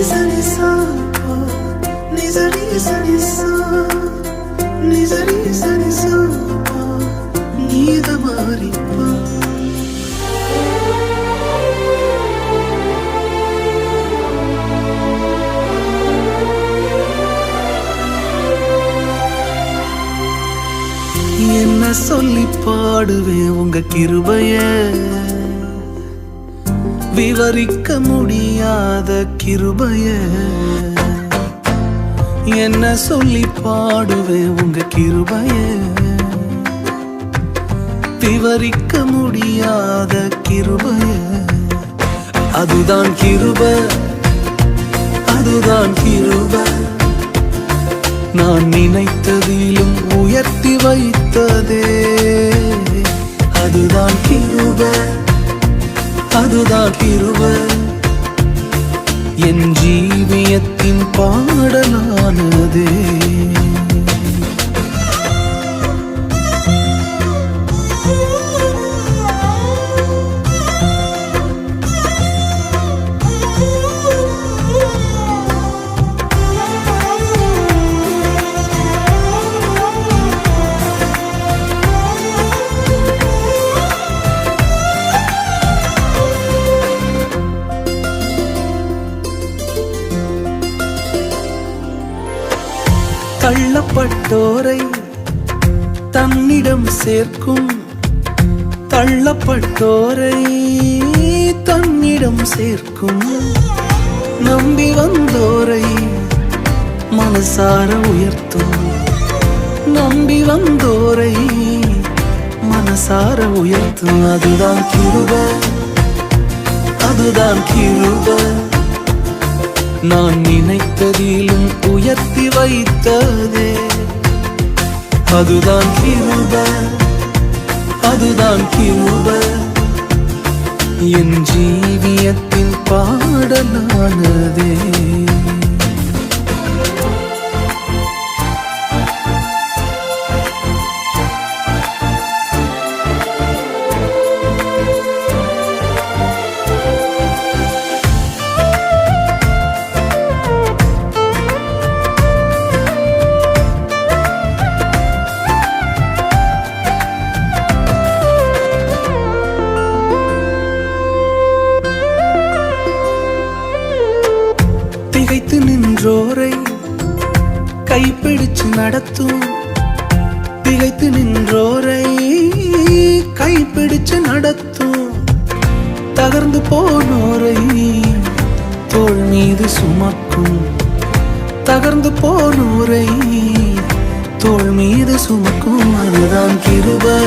sani sa pa ni sani sa ni sani sa pa ni da mari pa. என்ன சொல்லி பாடுவேன் உங்க கிருபைய, விவரிக்க முடியாத கிருபைய. என்ன சொல்லி பாடுவேன் உங்க கிருபைய, விவரிக்க முடியாத கிருபைய. அதுதான் கிருபை, அதுதான் கிருபை. நான் நினைத்ததிலும் உயர்த்தி வைத்ததே. அதுதான் கிருபை, அதுதான் கிருபை. என் ஜீவியத்தின் பாடலானதே. தள்ளப்பட்டோரை தன்னிடம் சேர்க்கும், தள்ளப்பட்டோரை தன்னிடம் சேர்க்கும். நம்பி வந்தோரை மனசார உயர்த்தும், நம்பி வந்தோரை மனசார உயர்த்தும். அதுதான் கிருபை, அதுதான் கிருபை. நான் நினைத்ததிலும் உயர்த்தி வைத்ததே. அதுதான் கிருபை, அதுதான் கிருபை. என் ஜீவியத்தின் பாடலானதே. திகைத்து நின்றோரை கைப்பிடிச்சு நடத்தும், திகைத்து நின்றோரை கைப்பிடிச்சு நடத்தும். தகர்ந்து போனோரை தோள் மீது சுமக்கும், தகர்ந்து போனோரை தோள் மீது சுமக்கும். அதுதான் கிருபை,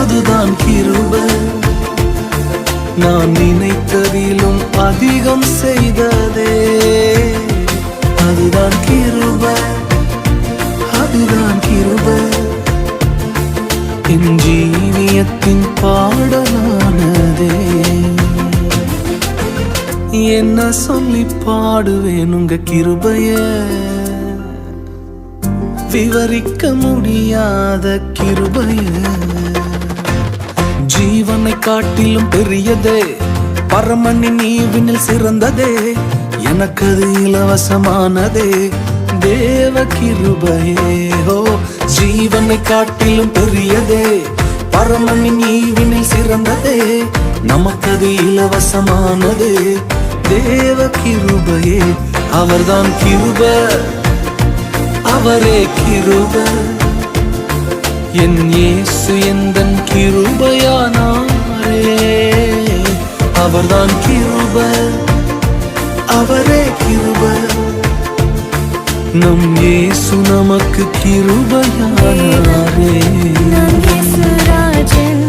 அதுதான் கிருபை. நான் நினைத்ததிலும் அதிகம் செய்ததே. அதுதான் கிருபை, அதுதான் கிருபை. என் ஜீவியத்தின் பாடலானதே. என்ன சொல்லி பாடுவேன் உங்க கிருபைய, விவரிக்க முடியாத கிருபைய. ஜீவனை காட்டிலும் பெரியதே, பரமனின் ஈவினில் சிறந்ததே. எனக்கு அது இலவசமானதே, தேவ கிருபையே. ஓ, ஜீவனை காட்டிலும் பெரியதே, பரமனின் ஈவினில் சிறந்ததே. நமக்கது இலவசமானதே, தேவ கிருபையே. அவர்தான் கிருபை, அவரே கிருபை. என் இயேசு எந்தன் கிருபையானாரே. அவர்தான் கிருபை, அவரே கிருபை. நம் இயேசு நமக்கு கிருபையானாரே. நம் இயேசு ராஜன்,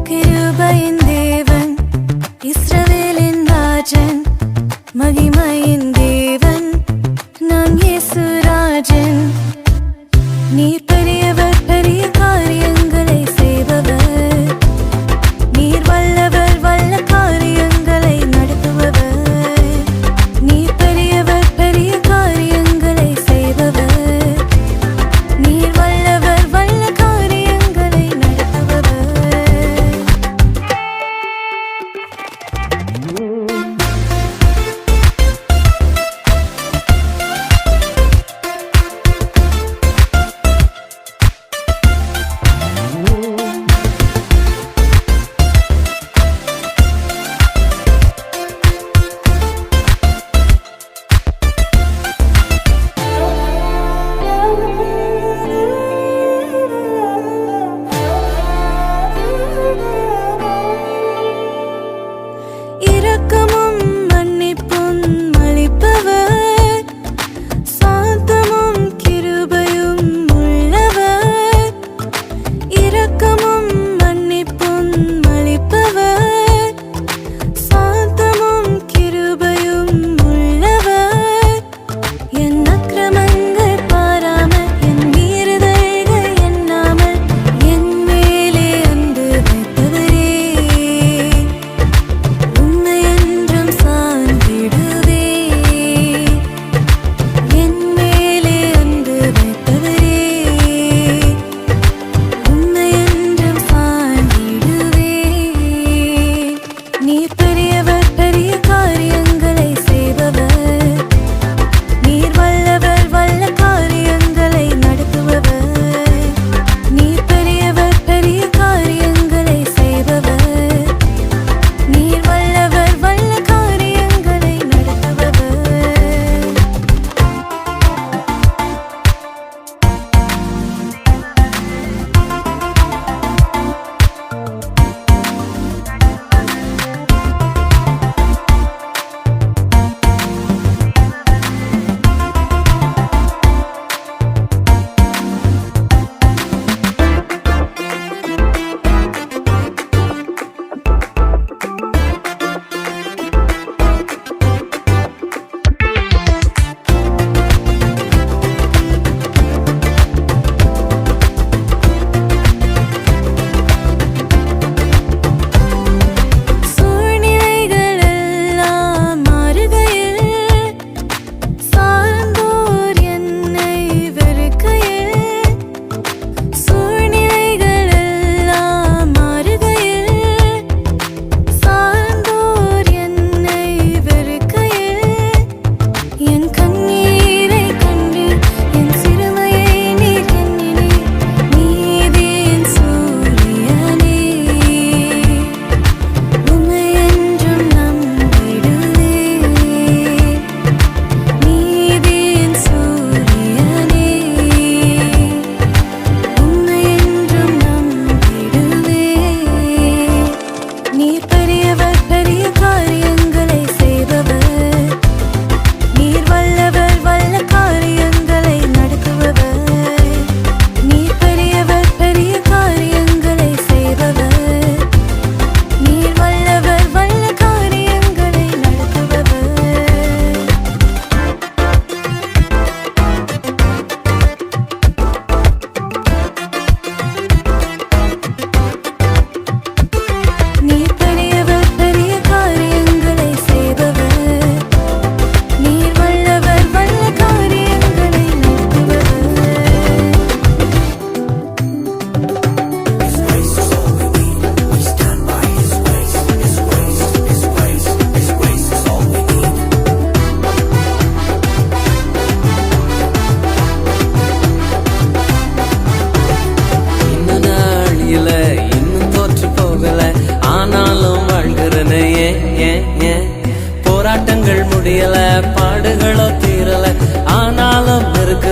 கிருபையின் தேவன், இஸ்ரவேலின் ராஜன், மகிமையின் தேவன். நம் இயேசு ராஜன். நீர் பெரியவர், பெரிய காரியங்களை செய்பவர். நீர் வல்லவர், வல்ல காரியங்களை நடத்துபவர். நீர் பெரியவர், பெரிய காரியங்களை செய்பவர். நீர் வல்லவர், வல்ல காரியங்களை நடத்துபவர்.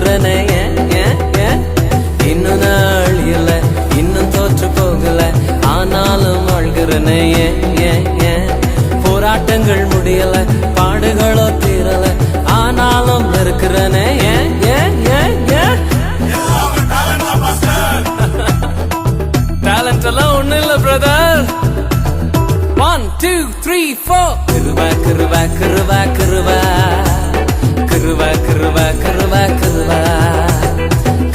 வாழ்கிறனே இன்னும் நாள் இல்ல இன்னும் தோற்று போகல ஆனாலும் வாழ்கிறனே போராட்டங்கள் முடியல பாடுகளோ தீரல ஆனாலும் இருக்கிறனே டேலண்ட் எல்லாம் ஒண்ணு இல்ல பிரதர் 1 2 3 4 கிருபா கிருபா கிருபா கிருபா கிருபா கிருபா கிருபா கிருபா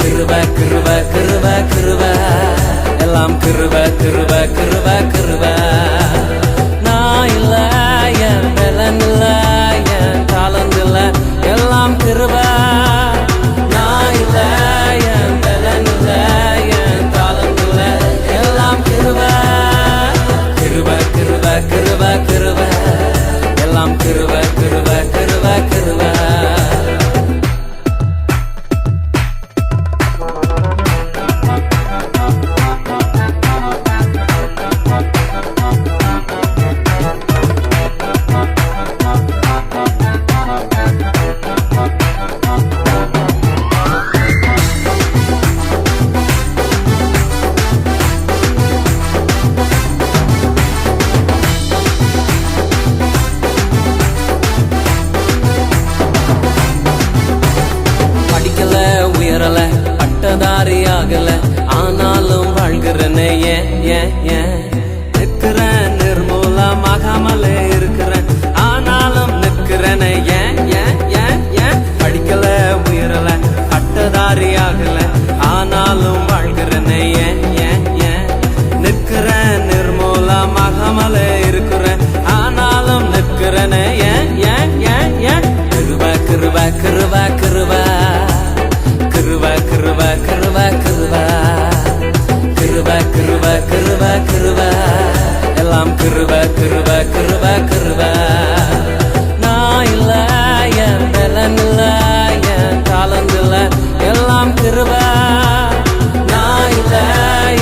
கிருபா கிருபா கிருபா கிருபா எல்லாம் கிருபா கிருபா கிருபா கிருபா நான் இல்ல என் பலன் இல்ல என் தாளந்து இல்ல எல்லாம் கிருபா நான் இல்ல என் பலன் இல்ல என் தாளந்து இல்ல எல்லாம் கிருபா கிருபா கிருபா கிருபா கிருபா எல்லாம் கிருபா கிருபா கிருபா கிருபா உயரல பட்டதாரி ஆகல ஆனாலும் வாழ்கிறனே நிற்கிறேன் நிர்மூலமாகாமலே இருக்கிறேன் ஆனாலும் நிற்கிறனே படிக்கல உயரல பட்டதாரி ஆகல ஆனாலும் வாழ்கிறனே நிற்கிறேன் நிர்மூலமாகாமலே இருக்கிறேன் ஆனாலும் நிற்கிறனே கிருபா கிருபா கிருபா கிருபா கிருபா கிருபா கிருபா கிருபா கிருபா கிருபா கிருபா கிருபா எல்லாம் கிருபா கிருபா கிருபா கிருபா நான் இல்ல என் பலன் இல்ல என் தாளந்து இல்ல எல்லாம் கிருபா நான் இல்ல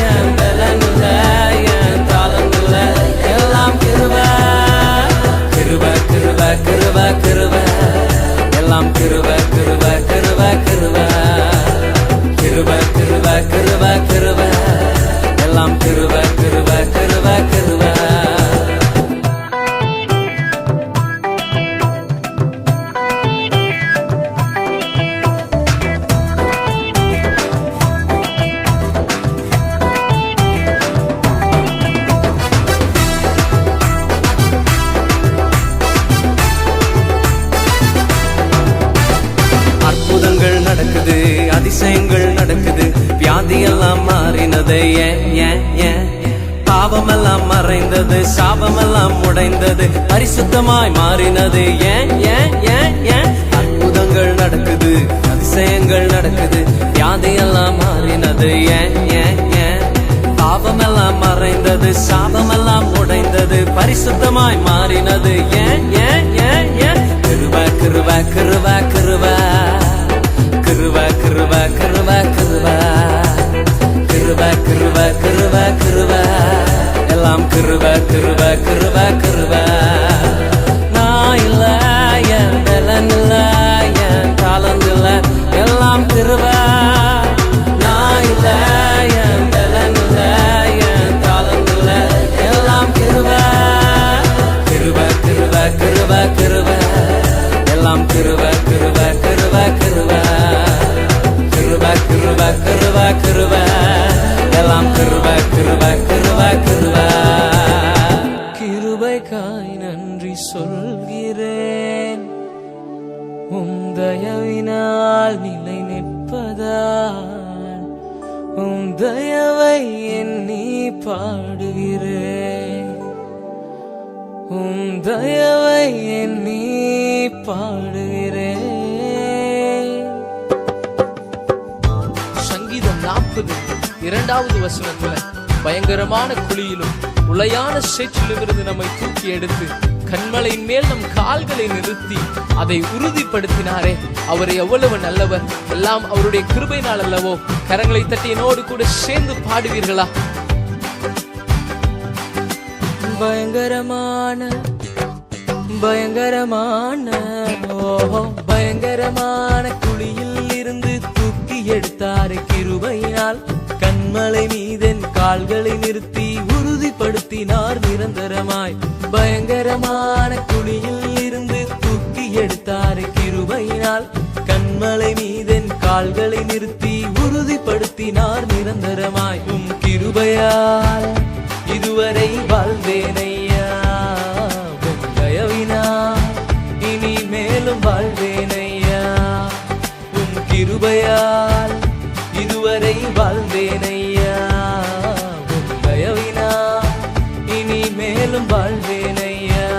என் பலன் இல்ல என் தாளந்து இல்ல எல்லாம் கிருபா கிருபா கிருபா கிருபா கிருபா எல்லாம் கிருபா கிருபா கிருபா கிருபா கிருபா கிருபா கிருபா கிருபா எல்லாம் கிருபா கிருபா கிருபா கிருபா அற்புதங்கள் நடக்குது அதிசயங்கள் நடக்குது வியாதியெல்லாம் மாறினது பாவமெல்லாம் மறைந்தது சாபமெல்லாம் உடைந்தது பரிசுத்தமாய் மாறினது அற்புதங்கள் நடக்குது அதிசயங்கள் நடக்குது வியாதியெல்லாம் மாறினது பாவமெல்லாம் மறைந்தது சாபமெல்லாம் உடைந்தது பரிசுத்தமாய் மாறினது கிருபா கிருபா கிருபா கிருபா கிருபா கிருபா கிருபா கிருபா கிருபா கிருபா கிருபா கிருபா எல்லாம் கிருபா கிருபா கிருபா கிருபா நான் இல்ல என் பலன் இல்ல என் தாளந்து இல்ல எல்லாம் கிருபா நான் இல்ல என் பலன் இல்ல என் தாளந்து இல்ல எல்லாம் கிருபா கிருபா கிருபா கிருபா கிருபா எல்லாம் கிருபா கிருபா கிருபா கிருபா கிருபா கிருபா கிருபா கிருபா எல்லாம் கிருபா கிருபா கிருபா கிருபா கிருபைக்காய் நன்றி சொல்கிறேன் உம் தயவினால் நிலை நிற்பதால் உம் தயவை எண்ணி பாடுகிறேன் உம் தயவை எண்ணி பாடுகிறேன். சங்கீதம் 40 2 பயங்கரமான குழியிலும் உளையான சேற்றிலிருந்து நம்மை தூக்கி எடுத்து கண்மலையின் மேல் நம் கால்களை நிறுத்தி அதை உறுதிப்படுத்தினாரே, அவர் எவ்வளவு நல்லவர், எல்லாம் அவருடைய கிருபையினால் அல்லவோ. கரங்களை தட்டி என்னோடு கூட சேர்ந்து பாடுவீர்களா? பயங்கரமான பயங்கரமான ஓஹோ பயங்கரமான குழியில் இருந்து எடுத்தாரே கிருபையினால். கண்மலை மீதென் கால்களை நிறுத்தி உறுதிப்படுத்தினார் நிரந்தரமாய். பயங்கரமான குழியில் இருந்து தூக்கி எடுத்தாரே கிருபையினால். கண்மலை மீதென் கால்களை நிறுத்தி உறுதிப்படுத்தினார் நிரந்தரமாய். கிருபையால் இதுவரை வாழ்வேனையா, தயவினால் இனி மேலும் வாழ்வேனையா. கிருபையால் இதுவரை வாழ்வேனையா, தயவினால் இனி மேலும் வாழ்வேனையா.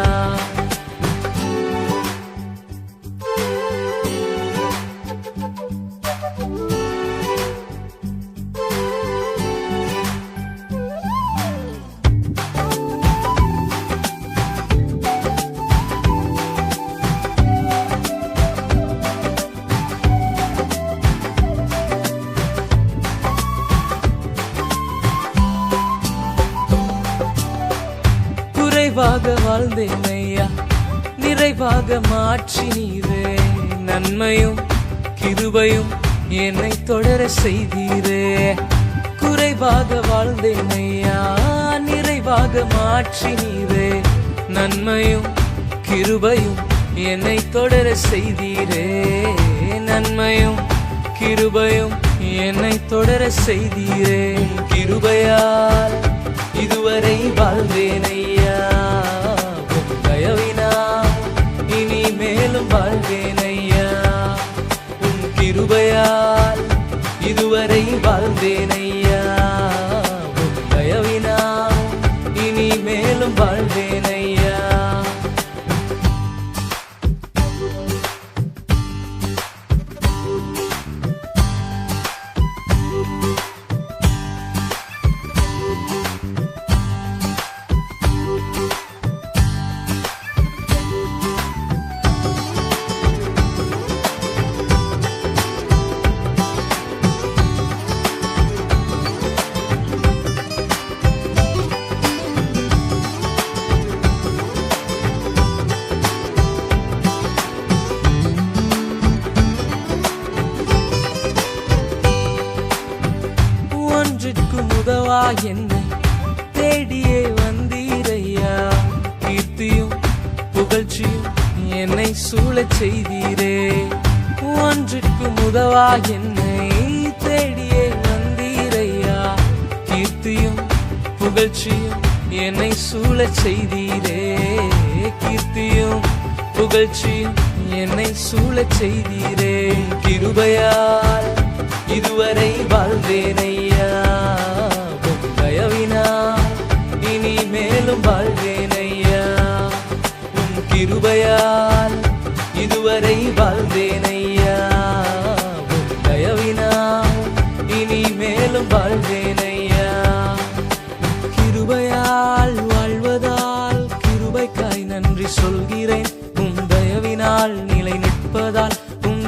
குறைவாக வாழ்ந்தேனையா, நிறைவாக மாற்றினீரே. நன்மையும் கிருபையும் என்னை தொடர செய்தீரே. குறைவாக வாழ்ந்தேனையா, நிறைவாக மாற்றினீரே. நன்மையும் கிருபையும் என்னை தொடர செய்தீரே. நன்மையும் கிருபையும் என்னை தொடர செய்தீரே. கிருபையால் இதுவரை வாழ்வேனையா, தயவினால் இனி மேலும் வாழ்வேனையா. கிருபையால் இதுவரை வாழ்வேனையா, தயவினால் இனி மேலும் வாழ்வேனையா. ஒன்றிற்கும் உதவா என்னை தேடியே வந்தீரையா. கீர்த்தியும் புகழ்ச்சியும் என்னை சூழச் செய்தீரே. ஒன்றிற்கும் உதவா என்னை தேடியே வந்தீரையா. கீர்த்தியும் புகழ்ச்சியும் என்னை சூழச் செய்தீரே. கீர்த்தியும் புகழ்ச்சியும் என்னை சூழச் செய்தீரே. கிருபையால் இதுவரை வாழ்வேனையா, தயவினால் இனி மேலும் வாழ்வேனையா. கிருபையால் இதுவரை வாழ்வேனையா, தயவினால் இனி மேலும் வாழ்வேனையா. கிருபையால் வாழ்வதால் கிருபைக்காய் நன்றி சொல்கிறேன். தயவினால் நிலை நிற்பதால்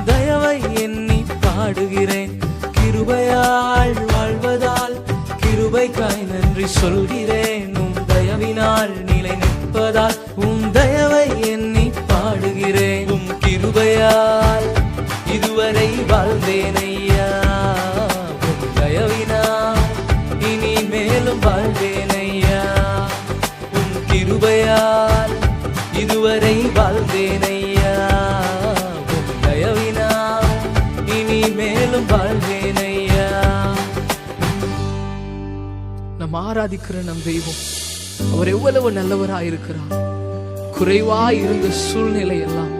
தயவை எண்ணி பாடுகிறேன். கிருபையால் வாழ்வதால் கிருபைக்காய் நன்றி சொல்கிறேன். தயவினால் நிலை நிற்பதால் தயவை எண்ணி பாடுகிறேன். கிருபையால் இதுவரை வாழ்வேனையா, தயவினால் இனி மேலும் வாழ்வேனையா. கிருபையால் இதுவரை வாழ்வேனையா, தயவினால் இனி மேலும் வாழ்வேனையா. நம் ஆராதிக்கிற நம் தெய்வம் அவர் எவ்வளவு நல்லவராயிருக்கிறார். குறைவாய் இருந்த சூழ்நிலை எல்லாம்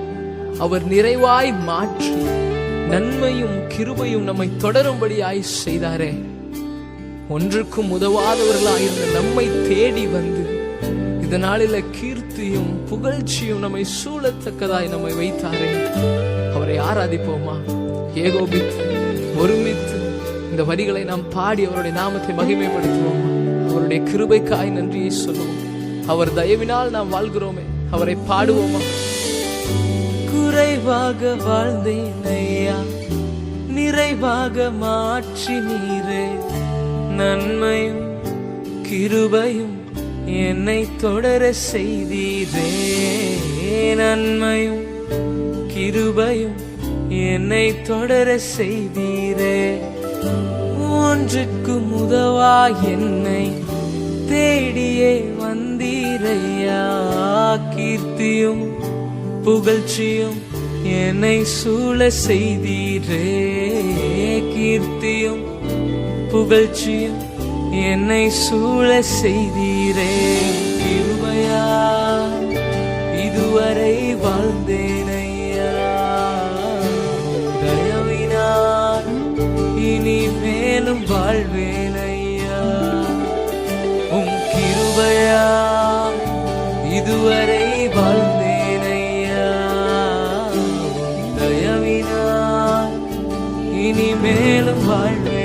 அவர் நிறைவாய் மாற்றி நன்மையும் கிருபையும் நம்மை தொடரும்படியாய் செய்தாரே. ஒன்றுக்கும் உதவாதவர்களாயிருந்த நம்மை தேடி வந்து இந்த நாளில கீர்த்தியும் புகழ்ச்சியும் நம்மை சூழத்தக்கதாய் நம்மை வைத்தாரே. அவரை ஆராதிப்போமா? ஏகோபித்து ஒருமித்து இந்த வரிகளை நாம் பாடி அவருடைய நாமத்தை மகிமைப்படுத்துவோமா? அவருடைய கிருபைக்காய் நன்றியை சொல்லுவோம். அவர் தயவினால் நாம் வாழ்கிறோமே, அவரை பாடுவோமா? குறைவாக வாழ்ந்தேனையா, நிறைவாக மாற்றி நீரே. நன்மையும் கிருபையும் என்னை தொடர செய்தீரே. நன்மையும் கிருபையும் என்னை தொடர செய்தீரே. ஒன்றுக்கும் உதவா என்னை தேடியே வந்தீரையா. கீர்த்தியும் புகழ்ச்சியும் என்னை சூழ செய்தீரே. கீர்த்தியும் புகழ்ச்சியும் என்னை சூழ செய்தீரே. கிருபையா இதுவரை வாழ்ந்தேனையா. தயவினால் இனி மேலும் வாழ்வேனையா. உம் கிருபையா இதுவரை வாழ்ந்தேனையா. தயவினால் இனி மேலும் வாழ்வேனையா.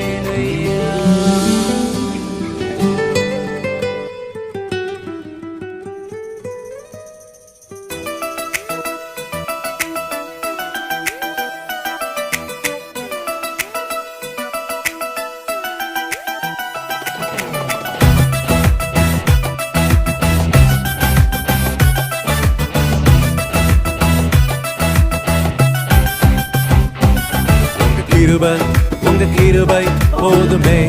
உங்க கிருபை போதுமே.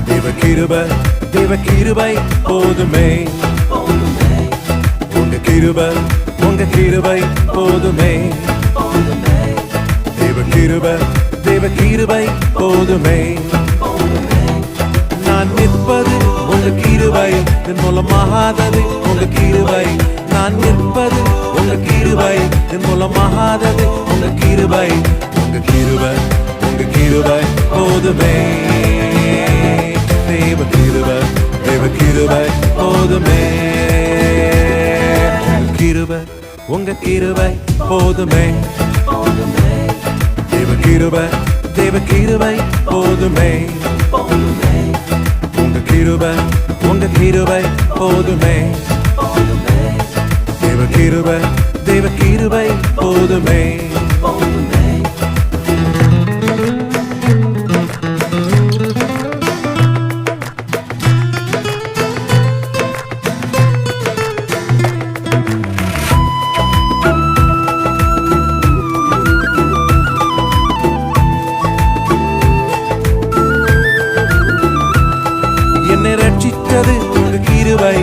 தேவ கிருபை போதுமே. உங்க கிருபை போதுமே. தேவ கிருபை போதுமே. நான் நிற்பது உங்க கிருபை மூலமாகாதது. உங்க கிருபை நான் நிற்பது உங்க கிருபை மூலமாகாதது. உங்க கிருபை போதுமே. தேவ கிருபை போதுமே. உங்க கிருபை போதுமே. தேவ கிருபை போதுமே. உங்க கிருபை போதுமே. தேவ கிருபை போதுமே. என்னை ரட்சித்தது உங்க கிருபை.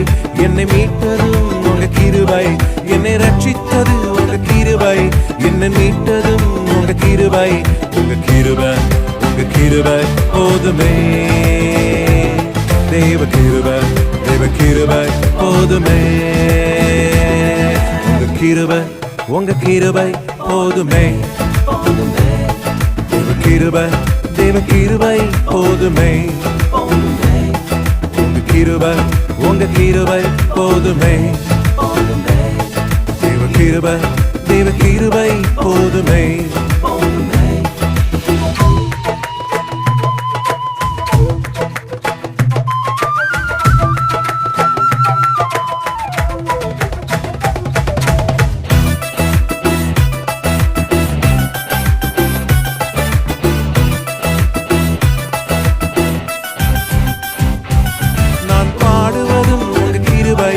என்னை மீட்டதும் உங்க கிருபை. என்னை ரட்சித்தது உங்க கிருபை. என்னை மீட்டதும் உங்க கிருபை. உங்க கிருபை போதுமே. தேவ கிருபை போதுமே. உங்க கிருபை போதுமே. தேவ கிருபை போதுமே. உங்க கிருபை போதுமே. தேவ கிருபை போதுமே. நான் பாடுவதும் உங்க கிருபை,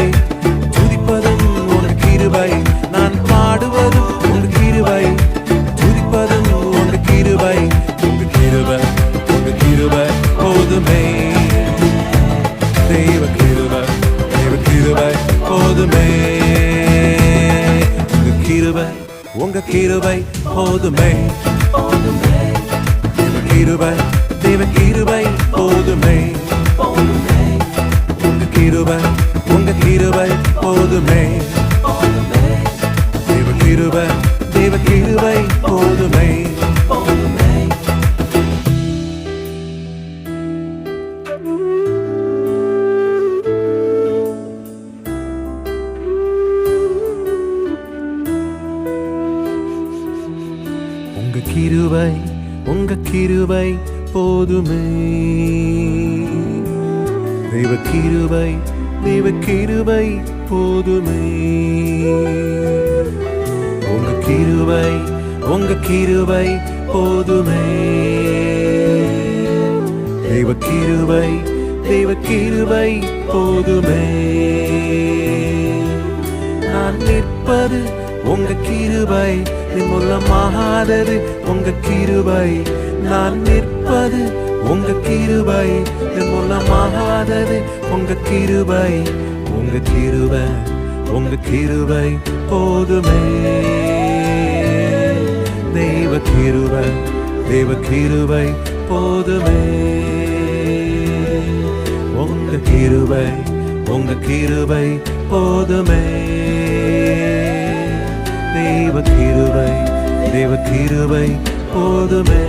துதிப்பதும் உங்க கிருபை. நான் பாடுவதும் உங்க கிருபை, துதிப்பதும் உங்க கிருபை. உங்க கிருபை போதுமே. தேவ கிருபை போதுமே. உங்க கிருபை போதுமே. தேவ கிருபை போதுமே. உங்க கிருபை போதுமே. தேவ கிருபை போதுமே. உங்க கிருபை போதுமே. தேவ கிருபை போதுமே. உங்க கிருபை போதுமே. தேவ கிருபை போதுமே. நான் நிற்பது உங்க கிருபை மூலமாகாதது உங்க கிருபை. நான் நிற்பது உங்க கிருபை. மூலமாகாதது உங்க கிருபை. உங்க கிருபை, உங்க கிருபை போதுமே. தேவ கிருபை, தேவ கிருபை போதுமே. உங்க கிருபை, உங்க கிருபை போதுமே. தேவ கிருபை, தேவ கிருபை போதுமே.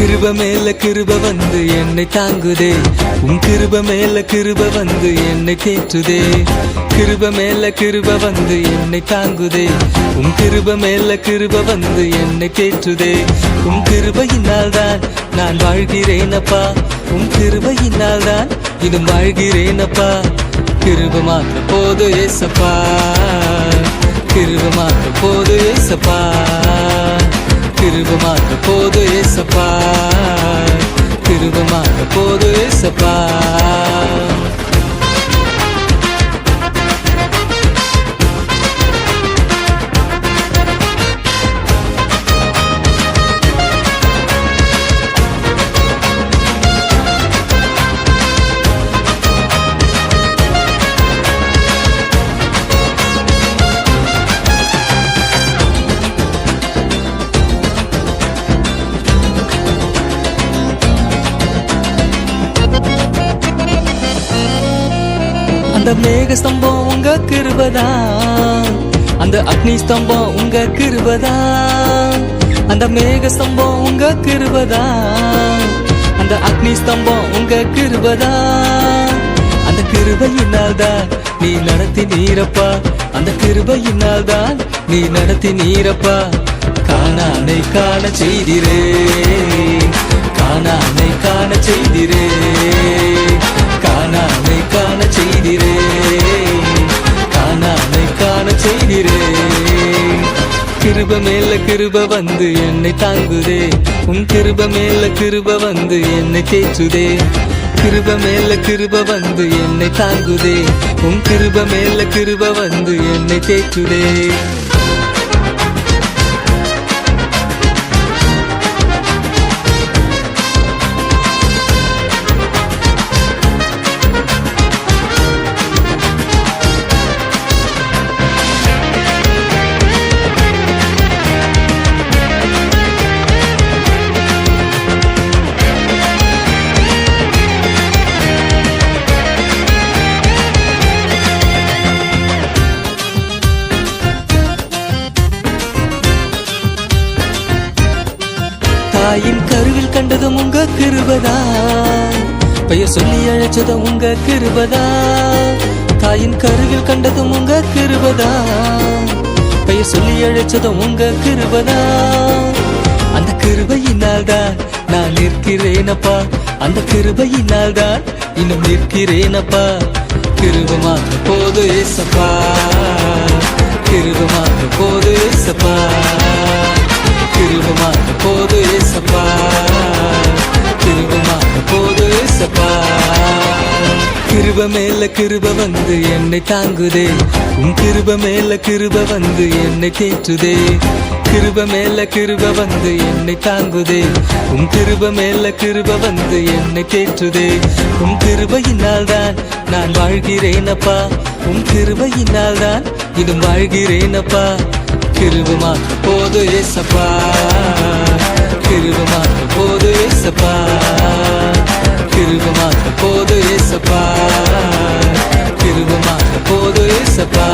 கிருப மேல கிருப வந்து என்னை தாங்குதே, உன் கிருப மேல கிருப வந்து என்னை தேற்றுதே. கிருப மேல கிருப வந்து என்னை தாங்குதே, உன் கிருப மேல கிருப வந்து என்னை தேற்றுதே. உன் கிருபையினால் தான் நான் வாழ்கிறேனப்பா, உன் கிருபையினால் தான் இன்னும் வாழ்கிறேனப்பா. கிருப மாத்த போது ஏசப்பா, கிருப மாத்த போது ஏசப்பா, கிருப மாத்த போது ஏசப்பா, கிருப மாத்த போது ஏசப்பா. அந்த மேக ஸ்தம்பம் உங்க கிருபதான், அந்த அக்னி ஸ்தம்பம் உங்க கிருபதான். அந்த மேக ஸ்தம்பம் உங்க கிருபதான், அந்த அக்னி ஸ்தம்பம் உங்க கிருபதான். அந்த கிருபையினால் தான் நீ நடத்தி நீரப்பா, அந்த கிருபையினால் தான் நீ நடத்தி நீரப்பா. கானானை காண செய்திரே, கானானை காண செய்திரே, கானானை காண செய்திரே, கானானை காண செய்திரே. கிருப மேல கிருப வந்து என்னை தாங்குதே, உன் கிருப மேல கிருப வந்து என்னை தேற்றுதே. கிருப மேல கிருப வந்து என்னை தாங்குதே, உன் கிருப மேல கிருப வந்து என்னை தேற்றுதே. தாயின் கருவில் கண்டதும் உங்க கிருபதான், பெயர் சொல்லி அழைச்சதும் உங்க கிருபதான். தாயின் கருவில் கண்டதும் உங்க கிருபதான், பெயர் சொல்லி அழைச்சதும் உங்க கிருபதான். அந்த கிருபையினால் தான் நான் நிற்கிறேனப்பா, அந்த கிருபையினால் தான் இன்னும் நிற்கிறேனப்பா. கிருப மாத்த போது ஏசப்பா, கிருப மாத்த போது ஏசப்பா, கிருப மாத்த போது ஏசப்பா, கிருப மாத்த போது ஏசப்பா. கிருப மேல கிருப வந்து என்னை தாங்குதே, உன் கிருப மேல கிருப வந்து என்னை தேற்றுதே. கிருப மேல கிருப வந்து என்னை தாங்குதே, உன் கிருப மேல கிருப வந்து என்னை தேற்றுதே. உன் கிருபையினால் தான் நான் வாழ்கிறேனப்பா, உன் கிருபையினால் தான் இன்னும் வாழ்கிறேனப்பா. கிருப மாத்த போது ஏசப்பா, கிருப மாத்த போது ஏசப்பா, கிருப மாத்த போது ஏசப்பா, கிருப மாத்த போது ஏசப்பா.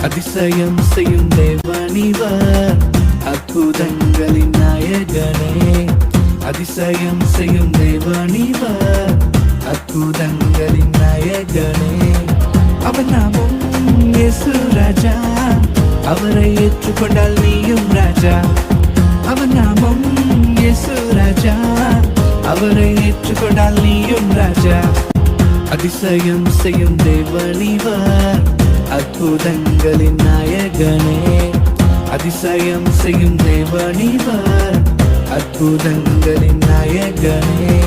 அதிசயம் செய்யும் தேவனிவர், அற்புதங்களின் நாயகனே. அதிசயம் செய்யும் தேவனிவர், அற்புதங்களின் நாயகனே. அவர் நாமம் இயேசு ராஜா, அவரை ஏற்றுக்கொண்டால் நீயும் ராஜா. அவர் நாமம் இயேசு ராஜா, அவரை ஏற்றுக்கொண்டால் நீயும் ராஜா. அதிசயம் செய்யும் தேவனிவர், அற்புதங்களின் நாயகனே. அதிசயம் செய்யும் தேவனிவர், அற்புதங்களின் நாயகனே.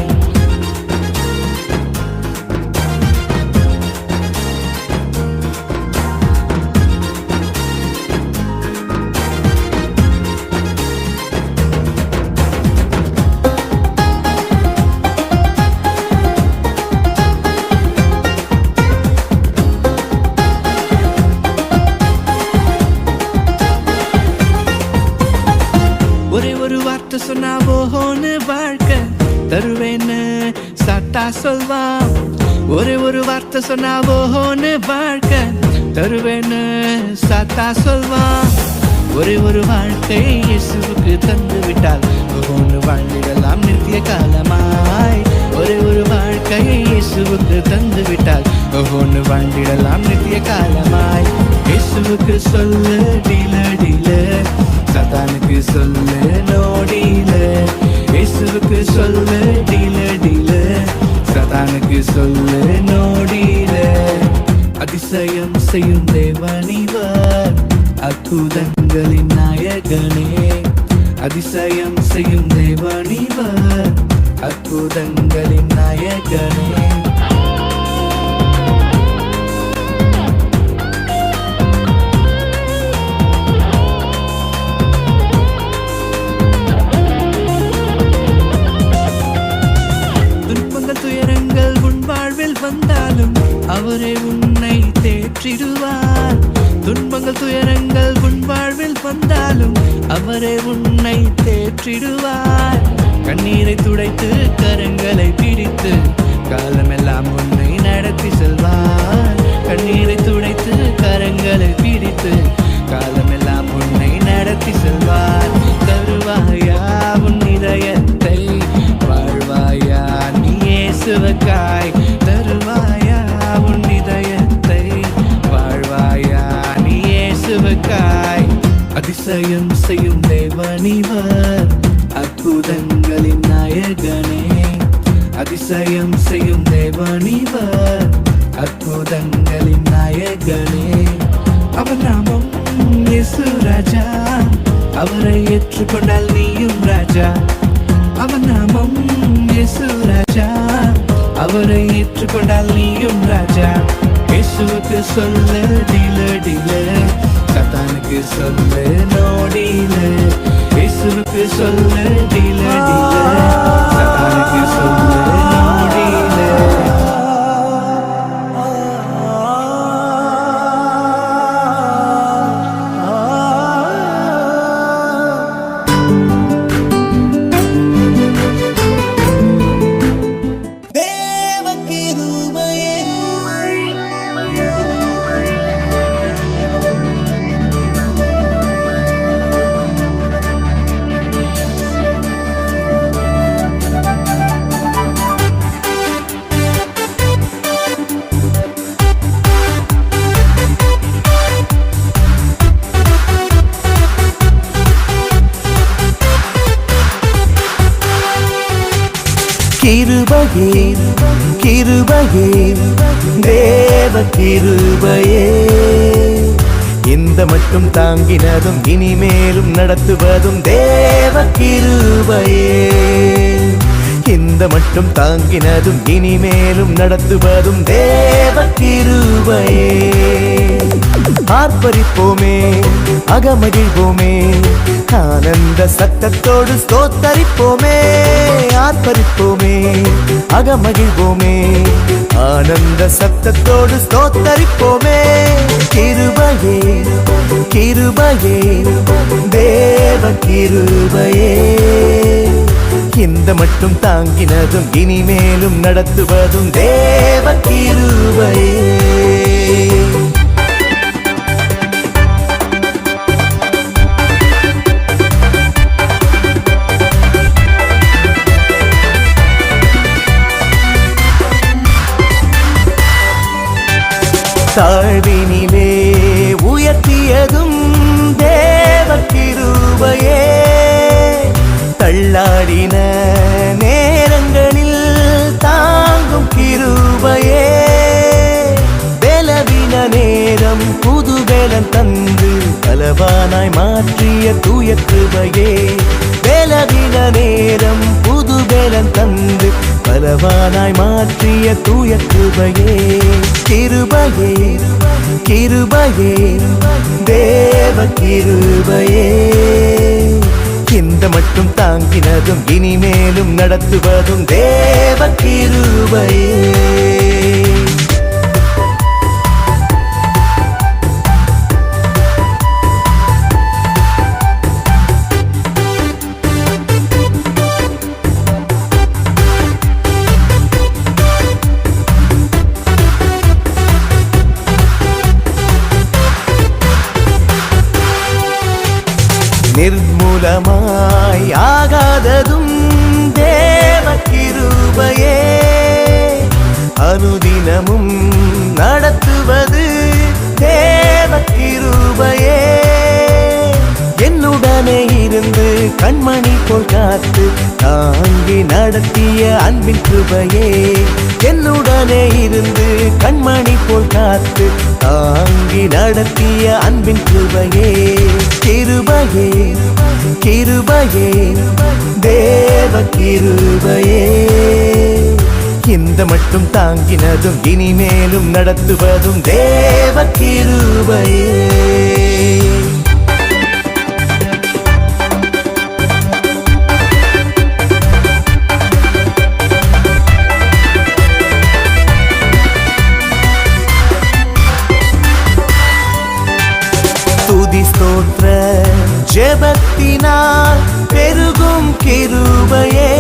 ஓஹோன்னு வாழ்க்கை தருவேன்னு சாத்தா சொல்வான். ஒரு வார்த்தை சொன்னா ஓஹோன்னு வாழ்க்கை தருவேன்னு சாத்தா சொல்வான். ஒரு வாழ்க்கை இயேசுவுக்கு தந்து விட்டால் ஓஹோன்னு வாழ்ந்திடலாம் நித்திய காலமாய். ஒரு வாழ்க்கை இயேசுவுக்கு தந்து விட்டால் ஓஹோன்னு வாழ்ந்திடலாம் நித்திய காலமாய். இயேசுவுக்கு சொல்லு டீல டீல, சத்தானுக்கு சொல்லு நோடில. இயேசுவுக்கு சொல்லு டீல டீல, சத்தானுக்கு சொல்லு நோடில. அதிசயம் செய்யும் தேவனிவர், அற்புதங்களின் நாயகனே. அதிசயம் செய்யும் தேவனிவர், அற்புதங்களின் நாயகனே. துன்பங்கள் துயரங்கள் உன் வாழ்வில் வந்தாலும் அவரே உன்னை தேற்றிடுவார். துன்பங்கள் துயரங்கள் உன் வாழ்வில் வந்தாலும் அவரே உன்னை தேற்றிடுவார். கண்ணீரை துடைத்து கரங்களை பிடித்து காலமெல்லாம் உன்னை நடத்தி செல்வார். கண்ணீரை துடைத்து கரங்களை பிடித்து காலமெல்லாம் உன்னை நடத்தி செல்வார். தருவாயா உன் இதயத்தை, வாழ்வாயா நீ இயேசுவுக்காய். தருவாயா உன் இதயத்தை, வாழ்வாயா நீ இயேசுவுக்காய். அதிசயம் செய்யும் தேவனிவர், அற்புதங்களின் நாயகனே. அதிசயம் செய்யும் தேவனிவர், அற்புதங்களின் நாயகனே. அவர் நாமம் இயேசு ராஜா, அவரை ஏற்றுக்கொண்டால் நீயும் ராஜா. அவர் நாமம் இயேசு ராஜா, அவரை ஏற்றுக்கொண்டால் நீயும் ராஜா. இயேசுவுக்கு சொல்லு டீல டீல, சத்தானுக்கு சொல்லு நோடில. இயேசுவுக்கு சொல்லு டீல டீல, சத்தானுக்கு சொல்லு நோடில. கிருபையே கிருபையே தேவ கிருபையே, இந்த மட்டும் தாங்கினதும் இனிமேலும் நடத்துவதும் தேவ கிருபையே. இந்த மட்டும் தாங்கினதும் இனிமேலும் நடத்துவதும் தேவ கிருபையே. ஆர்ப்பரிப்போமே அகமகிழ்வோமே, ஆனந்த சத்தத்தோடு ஸ்தோத்தரிப்போமே. ஆர்ப்பரிப்போமே அகமகிழ்வோமே, ஆனந்த சத்தத்தோடு ஸ்தோத்தரிப்போமே. கிருபையே கிருபையே தேவ கிருபையே, இந்த மட்டும் தாங்கினதும் இனிமேலும் நடத்துவதும் தேவ கிருபையே. தாழ்வினிலே உயர்த்தியதும் தேவ கிருபையே. தள்ளாடின நேரங்களில் தாங்கும் கிருபையே. பலவீன நேரம் புதுபலம் தந்து பலவானாய் மாற்றிய தூய கிருபையே. பலவீன நேரம் புதுபலம் தந்து பலவானாய் மாற்றிய தூய கிருபையே. கிருபையே கிருபையே தேவ கிருபையே, இந்த மட்டும் தாங்கினதும் இனிமேலும் நடத்துவதும் தேவ கிருபையே. மூலமாய் ஆகாததும் தேவ கிருபையே அனுதினமும் நடத்துவது தேவ கிருபையே என்னுடனே இருந்து கண்மணி போல் காத்து தாங்கி நடத்திய அன்பின் கிருபையே என்னுடனே இருந்து கண்மணி போல் காத்து தாங்கி நடத்திய அன்பின் கிருபையே கிருபையே கிருபையே தேவ கிருபையே இந்த மட்டும் தாங்கினதும் இனிமேலும் நடத்துவதும் தேவ கிருபையே துதி ஸ்தோத்திர ஜெபத்தினால் பெருகும் கிருபையே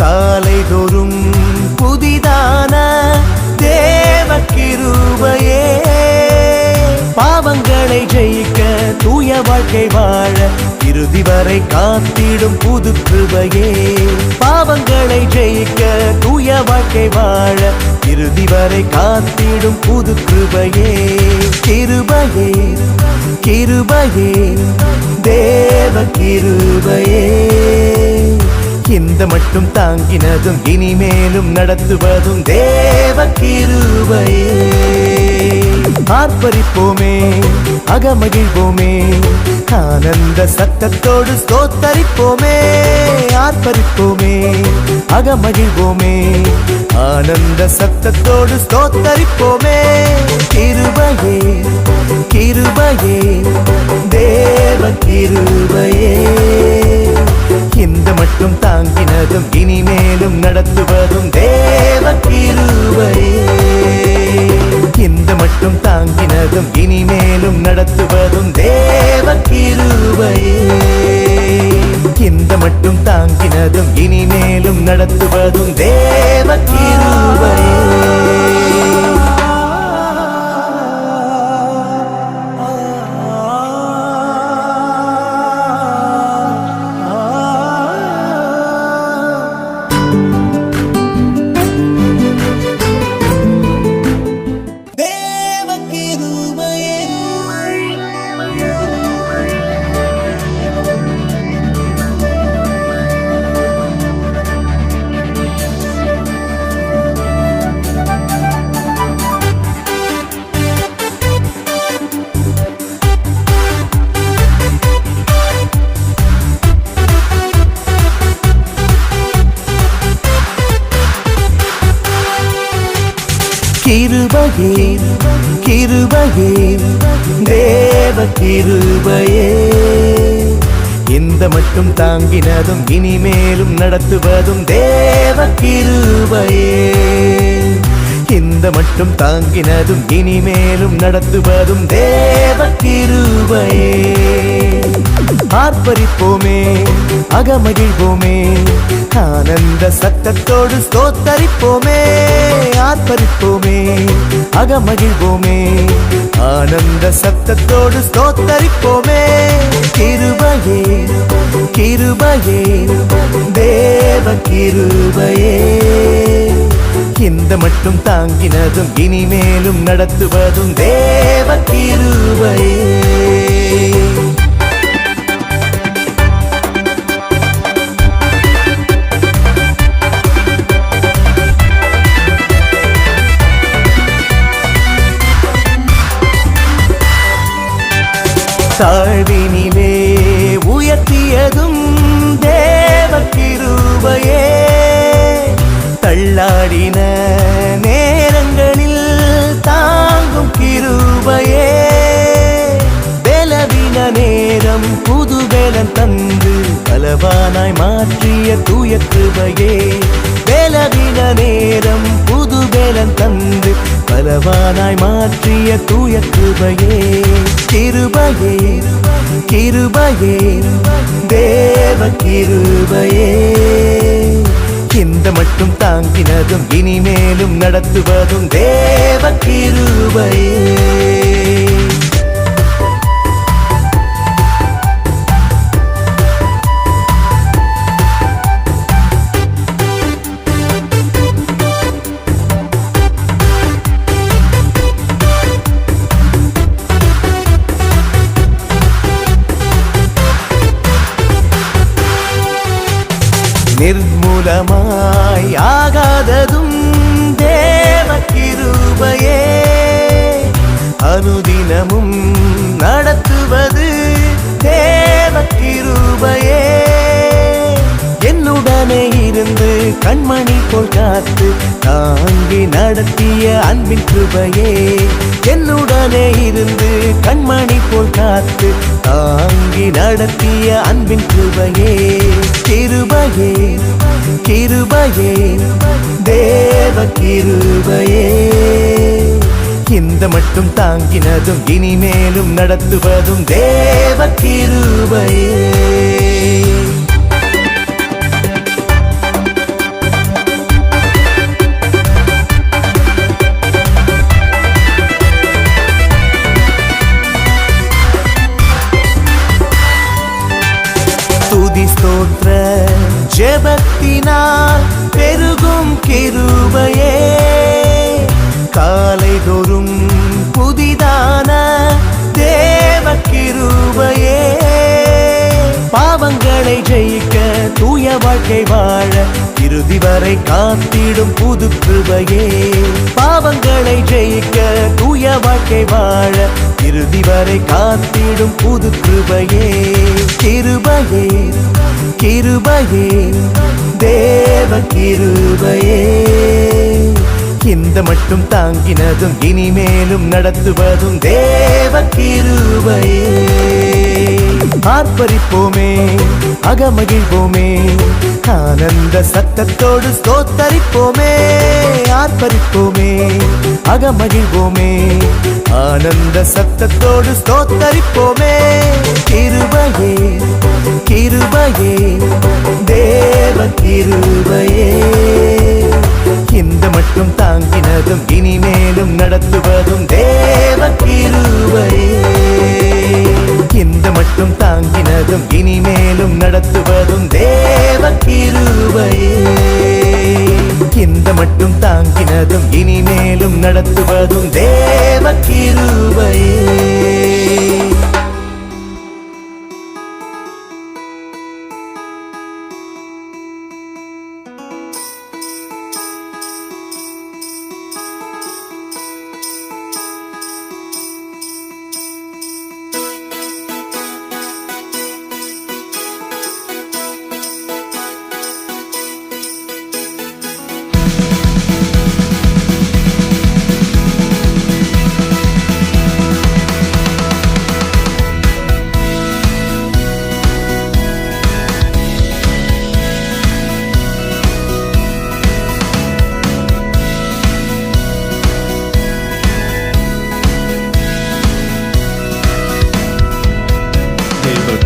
காலை தோறும் புதிதான தேவ கிருபையே பாவங்களை ஜெயிக்க தூய வாழ்க்கை வாழ இறுதி வரை காத்திடும் புது கிருபையே பாவங்களை ஜெயிக்க தூய வாழ்க்கை வாழ இறுதி வரை காத்திடும் புது கிருபையே கிருபையே கிருபையே தேவ கிருபையே இந்த மட்டும் தாங்கினதும் இனிமேலும் நடத்துவதும் தேவ கிருபையே ஆர்ப்பரிப்போமே அகமகிழ்வோமே ஆனந்த சத்தத்தோடு ஸ்தோத்தரிப்போமே ஆர்ப்பரிப்போமே அகமகிழ்வோமே ஆனந்த சத்தத்தோடு ஸ்தோத்தரிப்போமே கிருபையே கிருபையே தேவ கிருபையே இந்த மட்டும் தாங்கினதும் இனிமேலும் நடத்துவதும் தேவ கிருபையே இந்த மட்டும் தாங்கினதும் இனிமேலும் நடத்துவதும் தேவ கிருபையே இந்த மட்டும் தாங்கினதும் இனிமேலும் நடத்துவதும் தேவ கிருபையே கிருபையே கிருபையே தேவ கிருபையே இந்த மட்டும் தாங்கினதும் இனிமேலும் நடத்துவதும் தேவ கிருபையே இந்த மட்டும் தாங்கினதும் இனிமேலும் நடத்துவதும் தேவ கிருபையே ஆர்ப்பரிப்போமே அகமகிழ்வோமே ஆனந்த சத்தத்தோடு ஸ்தோத்தரிப்போமே ஆர்ப்பரிப்போமே அகமகிழ்வோமே ஆனந்த சத்தத்தோடு ஸ்தோத்தரிப்போமே கிருபையே கிருபையே தேவ கிருபையே இந்த மட்டும் தாங்கினதும் இனிமேலும் நடத்துவதும் தேவ கிருபையே தாழ்வினிலே உயர்த்தியதும் தேவ கிருபையே தள்ளாடின நேரங்களில் தாங்கும் கிருபையே பலவீன நேரம் புது பலன் தந்து பலவானாய் மாற்றிய தூய கிருபையே பலவீன நேரம் புது பலன் தந்து பலவானாய் மாற்றிய தூய கிருபையே கிருபையே கிருபையே தேவ கிருபையே இந்த மட்டும் தாங்கினதும் இனிமேலும் நடத்துவதும் தேவ கிருபையே நிர்மூலமாய் ஆகாததும் தேவ கிருபையே அனுதினமும் நடத்துவது தேவ கிருபையே என்னுடனே இருந்து கண்மணி போல் காத்து தாங்கி நடத்திய அன்பின் கிருபையே என்னுடனே இருந்து கண்மணி போல் காத்து தாங்கி நடத்திய அன்பின் கிருபையே கிருபையே கிருபையே தேவ கிருபையே இந்த மட்டும் தாங்கினதும் இனிமேலும் நடத்துவதும் தேவ கிருபையே துதி ஸ்தோத்திர ஜெபத்தினால் பெருகும் கிருபையே காலை தோறும் புதிதான தேவ கிருபையே பாவங்களை ஜெயிக்க தூய வாழ்க்கை வாழ இறுதி வரை காத்திடும் புது கிருபையே பாவங்களை ஜெயிக்க தூய வாழ்க்கை வாழ இறுதி வரை காத்திடும் புது கிருபையே கிருபையே கிருபையே தேவ கிருபையே இந்த மட்டும் தாங்கினதும் இனிமேலும் நடத்துவதும் தேவ கிருபையே ஆர்ப்பரிப்போமே அகமகிழ்வோமே ஆனந்த சத்தத்தோடு ஸ்தோத்தரிப்போமே ஆர்ப்பரிப்போமே அகமகிழ்வோமே ஆனந்த சத்தத்தோடு ஸ்தோத்தரிப்போமே கிருபையே கிருபையே தேவ கிருபையே இந்த மட்டும் தாங்கினதும் இனிமேலும் நடத்துவதும் தேவ கிருபையே இந்த மட்டும் தாங்கினதும் இனிமேலும் நடத்துவதும் தேவ கிருபையே இந்த மட்டும் தாங்கினதும் இனிமேலும் நடத்துவதும் தேவ கிருபையே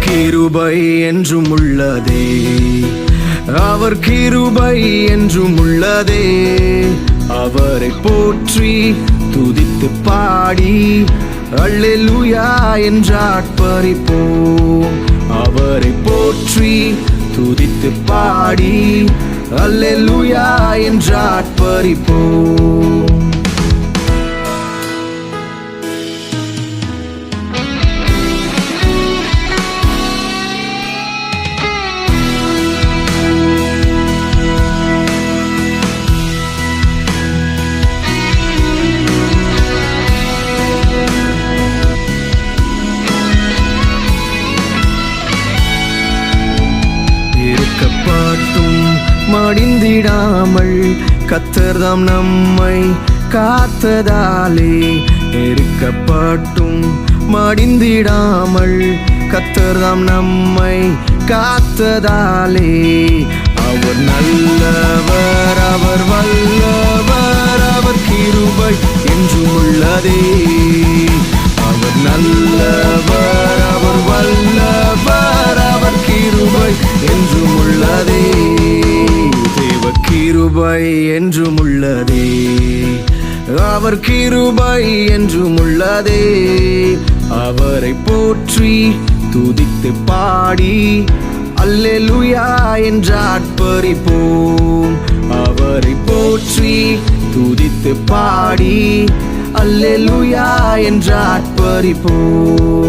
கிருபை என்றும் உள்ளதே அவர் கிருபை என்றும் உள்ளதே அவரை போற்றி துதித்து பாடி அல்லேலூயா என்று ஆர்ப்பரிப்போம் அவரை போற்றி துதித்து பாடி அல்லேலூயா என்று ஆர்ப்பரிப்போம் மடிந்திடாமல் கர்த்தர்தாம் நம்மை காத்ததாலே நெருக்கப்பட்டும் மடிந்திடாமல் கர்த்தர்தாம் நம்மை காத்ததாலே அவர் நல்லவர் அவர் வல்லவர் அவர் கிருபை என்றும் உள்ளதே அவர் நல்லவர் அவர் வல்லவர் அவர் கிருபை என்றும் உள்ளதே தேவ கிருபை என்றும் உள்ளதே அவர் கிருபை என்றும் உள்ளதே அவரை போற்றி துதித்து பாடி அல்லேலூயா என்று ஆர்ப்பரிப்போம் அவரை போற்றி துதித்து பாடி அல்லேலூயா என்று ஆர்ப்பரிப்போம்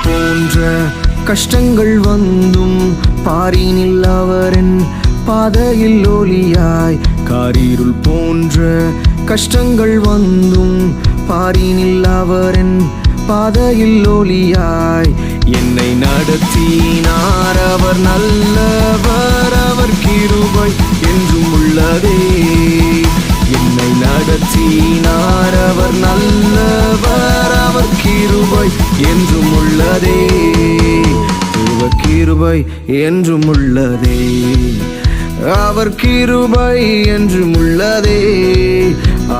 போன்ற கஷ்டங்கள் வந்தும் பாரினில் அவரின் பாதையில் ஒளியாய். காரிருள் போன்ற கஷ்டங்கள் வந்தும் பாரினில் அவரின் பாதையில் ஒளியாய். என்னை நடத்தினார் அவர் நல்லவர், அவர் கிருபை என்றும் உள்ளதே. என்னை நடத்தினார் அவர் நல்லவர், அவர் கிருபை என்றும் உள்ளதே. அவர் கிருபை என்றும் உள்ளதே, அவர் கிருபை என்றும் உள்ளதே.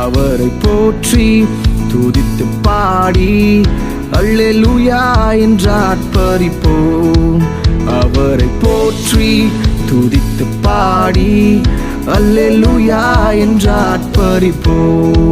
அவரை போற்றி துதித்து பாடி அல்லேலூயா என்று ஆர்ப்பரிப்போம். அவரை போற்றி துதித்து பாடி அல்லேலூயா என்று ஆர்ப்பரிப்போம்.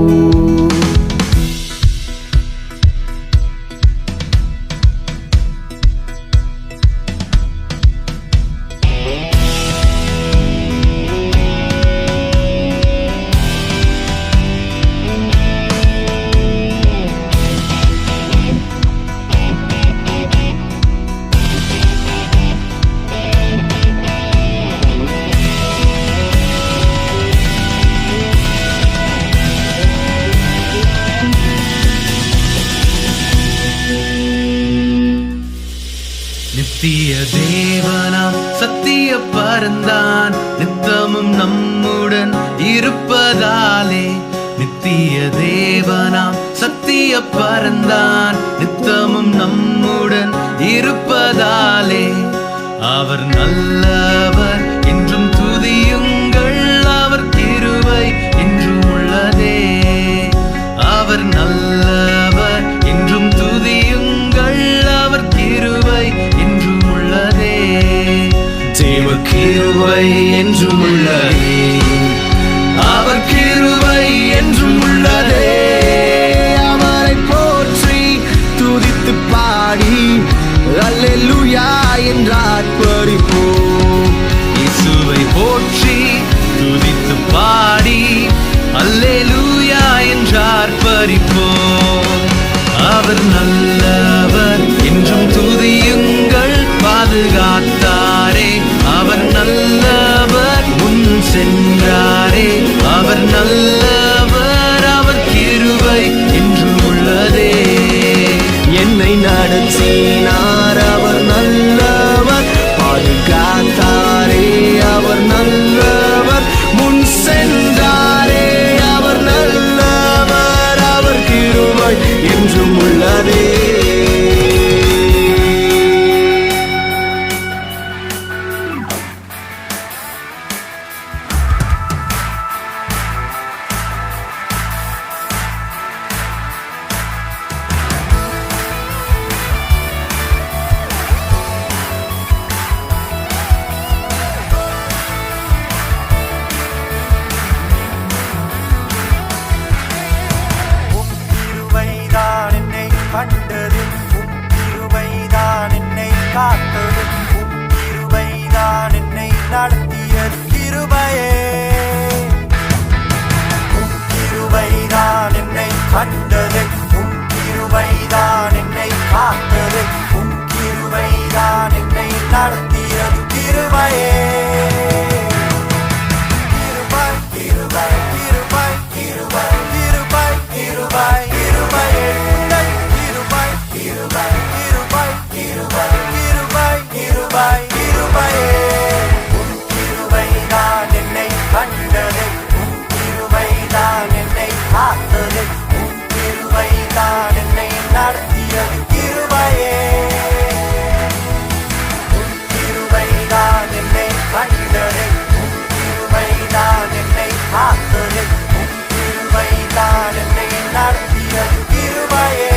நித்திய தேவனாம் சத்திய பரந்தான் நித்தமும் நம்முடன் இருப்பதாலே. நித்திய தேவனாம் சத்திய பரந்தான் நித்தமும் நம்முடன் இருப்பதாலே. அவர் நல்லவர் என்றும் துதியுங்கள், அவர் கிருபை என்றும் உள்ளதே. அவர் நல்லவர் என்றும் துதியுங்கள், அவர் கிருபை என்றும் உள்ளதே. தேவ கிருபை என்றும் உள்ளதே, அவர் கிருபை என்றும் உள்ளதே. அவரை போற்றி துதித்து பாடி அல்லேலூயா என்று ஆர்ப்பரிப்போம். இயேசுவை போற்றி துதித்து பாடி அல்லேலூயா என்று ஆர்ப்பரிப்போம். அவர் நல்லவர் என்றும் துதியுங்கள், பாதுகாத்தாரே அவர் நல்லவர், முன் சென்றாரே அவர் நல்லவர், அவர் கிருபை என்றும் உள்ளதே. என்னை நடத்தினார் அவர் நல்லவர், பாதுகாத்தாரே அவர் நல்லவர், முன் சென்றாரே அவர் நல்லவர், அவர் கிருபை என்றும் உள்ளதே. கிருபைதான் என்னை கண்டது, உம் கிருபைதான் என்னை காத்தது, உம் கிருபைதான் என்னை நடத்தியது. கிருபையே உம் கிருபைதான் என்னை கண்டது, உம் கிருபைதான் என்னை காத்தது, உம் கிருபைதான் என்னை நடத்தியது. கிருபையே கிருபை கிருபை கிருபை கிருபை கிருபை கிருபையே உந்தன் கிருபை கிருபை கிருபை கிருபை கிருபை கிருபை கிருபையே. உம் கிருபைதான் என்னை கண்டது, உம் கிருபைதான் என்னை காத்தது, உம் கிருபைதான் என்னை நடத்தியது. கிருபையே உம் கிருபைதான் என்னை கண்டது, உம் கிருபைதான் என்னை காத்தது, உம் கிருபைதான் என்னை நடத்தியது. கிருபையே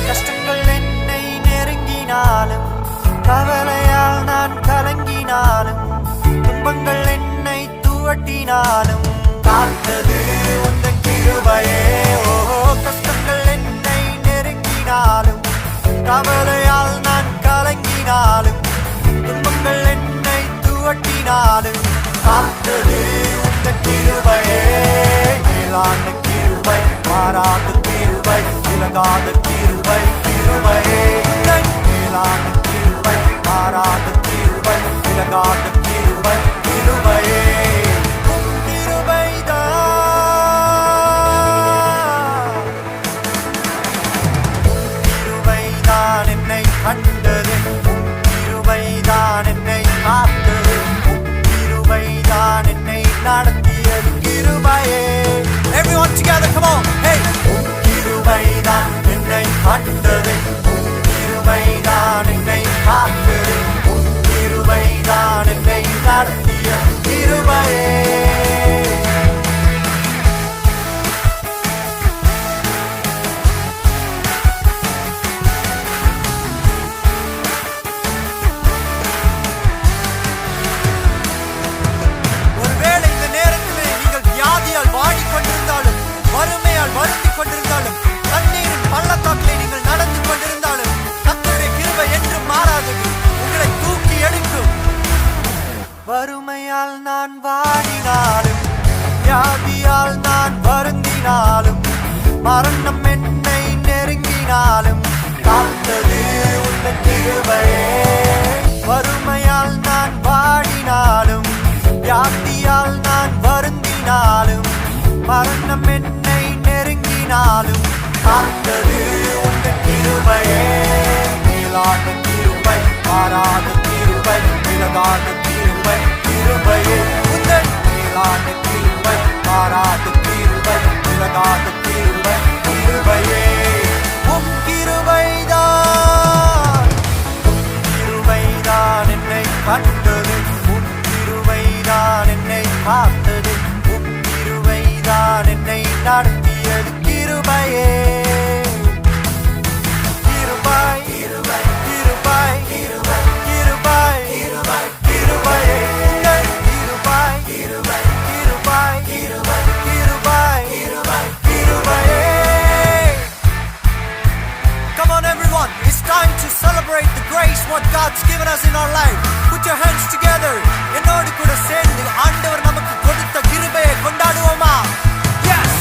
கஷ்டங்கள் என்னை நெருங்கினாலும், கவலையால் நான் கலங்கினாலும், துன்பங்கள் என்னை துவட்டினாலும், காத்தது உந்தன் கிருபையே. ஓ கஷ்டங்கள் என்னை நெருங்கினாலும், கவலையால் நான் காத்தது உன் கிருபைதான் என்னை நடத்திய கிருபையே. ஒருவேளை இந்த நேரத்திலே நீங்கள் வியாதியால் வாடிக்கொண்டிருந்தாலும், வறுமையால் வருந்திக் கொண்டிருந்தாலும், தண்ணீரின் பள்ளத்தாக்கிலே நீங்கள் நடந்து கொண்டிருந்தாலும், கர்த்தருடைய கிருபை என்றும் மாறாதது, உங்களை தூக்கி எடுக்கும். வறுமையால் நான் வாடினாலும், வியாதியால் நான் வருந்தினாலும், மரணம் என்னை நெருங்கினாலும், காத்தது உந்தன் கிருபையே. வறுமையால் நான் வாடினாலும், வியாதியால் நான் வருந்தினாலும், மரணம் என்னை நெருங்கினாலும், காத்தது உந்தன் கிருபையே. மேலான கிருபை, மாறாத கிருபை, விலகாத கிருபை, கிருபையே. உந்தன் மேலான கிருபை, மாறாத கிருபை, விலகாத கிருபை, கிருபையே. உம் கிருபைதான், உம் கிருபைதான் என்னை கண்டது, உம் கிருபைதான் என்னை காத்தது, உம் கிருபைதான் என்னை நடத்தியது, கிருபையே. கிருபை, கிருபை, கிருபை, கிருபை, கிருபை, கிருபையே. உங்கள் கிருபை, கிருபை, கிருபை, கிருபை, கிருபை, கிருபையே. Come on everyone, it's time to celebrate the grace what God's given us in our life. Put your hands together. என்னோடு கூட சேர்ந்து ஆண்டவர் நமக்கு கொடுத்த கிருபையை கொண்டாடுவோமா? Yes.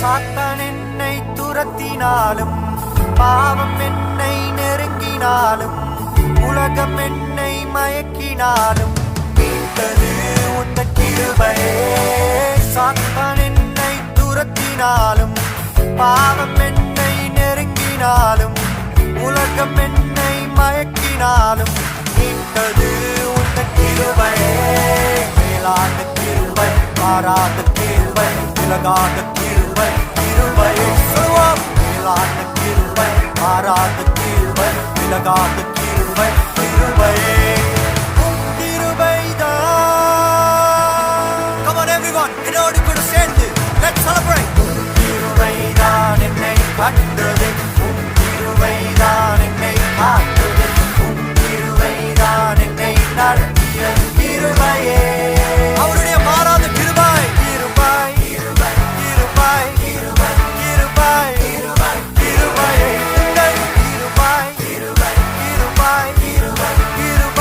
சாத்தான் என்னை துரத்தினாலும், பாவம் என்னை நெருங்கினாலும், உலகம் என்னை மயக்கினாலும், மீட்டது உந்தன் கிருபையே. சாத்தான் என்னை துரத்தினாலும், பாவம் என்னை நெருங்கினாலும், உலகம் என்னை மயக்கினாலும், மீட்டது உந்தன் கிருபையே. மேலான கிருபை, மாறாத கிருபை, விலகாத கிருபை, கிருபையே. சொல்லுவோம். மேலான கிருபை, மாறாத கிருபை, விலகாத கிருபை, கிருபையே. உம் கிருபைதான். Come on everyone, என்னோடு கூட சேர்ந்து let's celebrate. உம் கிருபைதான் என்னை கண்டது, உம் கிருபைதான் என்னை காத்தது, உம் கிருபைதான் என்னை நடத்திய கிருபையே. அவருடைய மாறாத கிருபை, கிருபை, கிருபை, கிருபை, கிருபை, கிருபை, கிருபையே. உங்கள் கிருபை, கிருபை, கிருபை, கிருபை, கிருபை,